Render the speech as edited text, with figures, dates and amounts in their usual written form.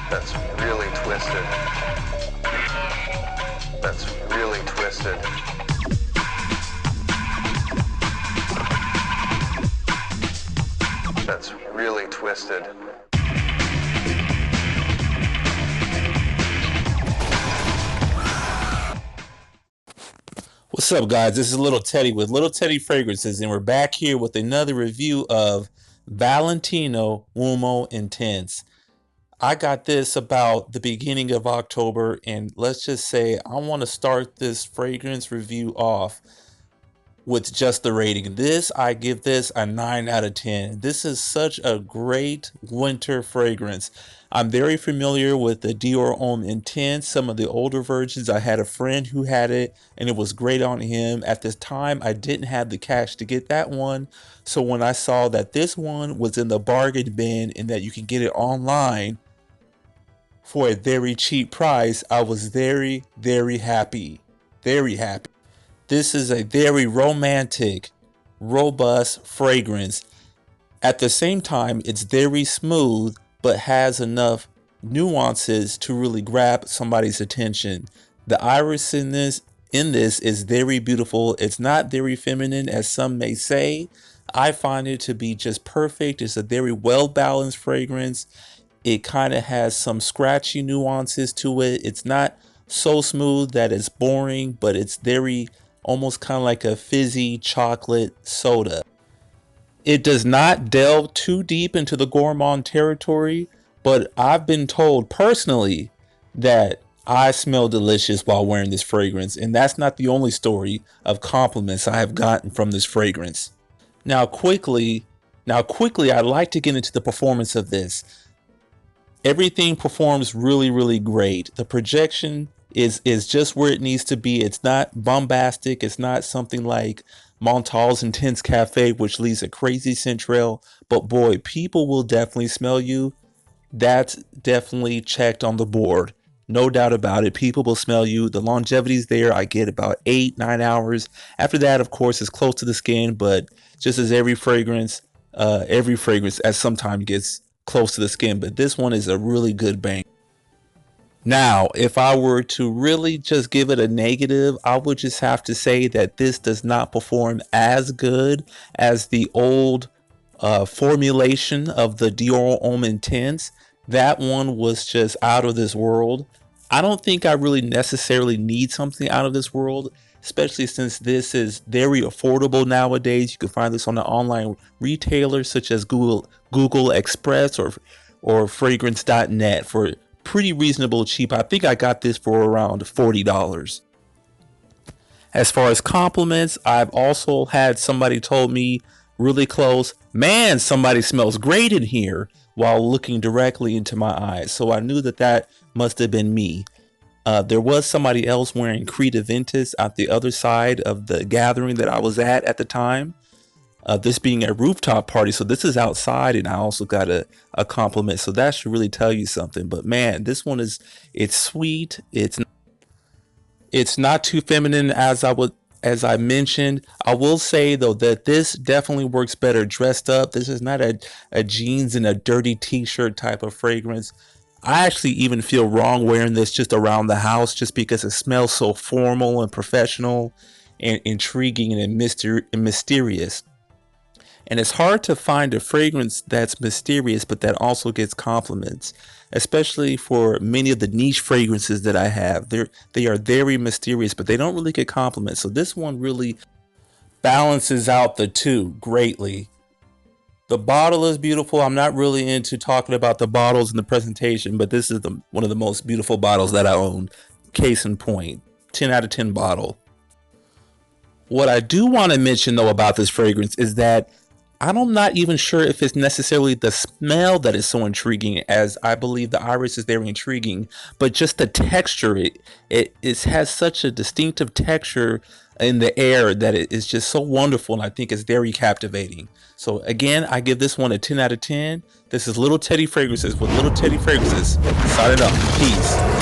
That's really twisted. That's really twisted. That's really twisted. What's up, guys? This is Little Teddy with Little Teddy Fragrances, and we're back here with another review of Valentino Oumo Intense. I got this about the beginning of October, and let's just say I want to start this fragrance review off with just the rating. I give this a 9 out of 10. This is such a great winter fragrance. I'm very familiar with the Dior Homme Intense, some of the older versions. I had a friend who had it and it was great on him. At this time, I didn't have the cash to get that one. So when I saw that this one was in the bargain bin and that you can get it online for a very cheap price, I was very, very happy. Very happy. This is a very romantic, robust fragrance. At the same time, it's very smooth, but has enough nuances to really grab somebody's attention. The iris in this is very beautiful. It's not very feminine, as some may say. I find it to be just perfect. It's a very well-balanced fragrance. It kind of has some scratchy nuances to it. It's not so smooth that it's boring, but it's very almost kind of like a fizzy chocolate soda. It does not delve too deep into the gourmand territory, but I've been told personally that I smell delicious while wearing this fragrance, and that's not the only story of compliments I have gotten from this fragrance. Now quickly, I'd like to get into the performance of this. Everything performs really, really great. The projection is just where it needs to be. It's not bombastic. It's not something like Montal's Intense Cafe, which leaves a crazy scent trail. But boy, people will definitely smell you. That's definitely checked on the board. No doubt about it. People will smell you. The longevity's there. I get about 8-9 hours. After that, of course, it's close to the skin, but just as every fragrance at some time gets close to the skin. But this one is a really good bang. Now, if I were to really just give it a negative, I would just have to say that this does not perform as good as the old formulation of the Dior Homme Intense. That one was just out of this world. I don't think I really necessarily need something out of this world, especially since this is very affordable nowadays. You can find this on the online retailers such as Google Express or fragrance.net for pretty reasonable cheap. I think I got this for around $40. As far as compliments, I've also had somebody told me really close, man, somebody smells great in here, while looking directly into my eyes. So I knew that must have been me. There was somebody else wearing Creed Aventus at the other side of the gathering that I was at the time. This being a rooftop party, so this is outside, and I also got a compliment, so that should really tell you something. But man, this one it's sweet. It's not too feminine as I mentioned. I will say though that this definitely works better dressed up. This is not a jeans and a dirty t-shirt type of fragrance. I actually even feel wrong wearing this just around the house, just because it smells so formal and professional and intriguing and mysterious. And it's hard to find a fragrance that's mysterious, but that also gets compliments, especially for many of the niche fragrances that I have. They are very mysterious, but they don't really get compliments. So this one really balances out the two greatly. The bottle is beautiful. I'm not really into talking about the bottles in the presentation, but this is one of the most beautiful bottles that I own. Case in point, 10 out of 10 bottle. What I do want to mention though about this fragrance is that I'm not even sure if it's necessarily the smell that is so intriguing, as I believe the iris is very intriguing, but just the texture. It has such a distinctive texture in the air that it is just so wonderful, and I think it's very captivating. So again, I give this one a 10 out of 10. This is Little Teddy Fragrances with Little Teddy Fragrances. Signing off. Peace.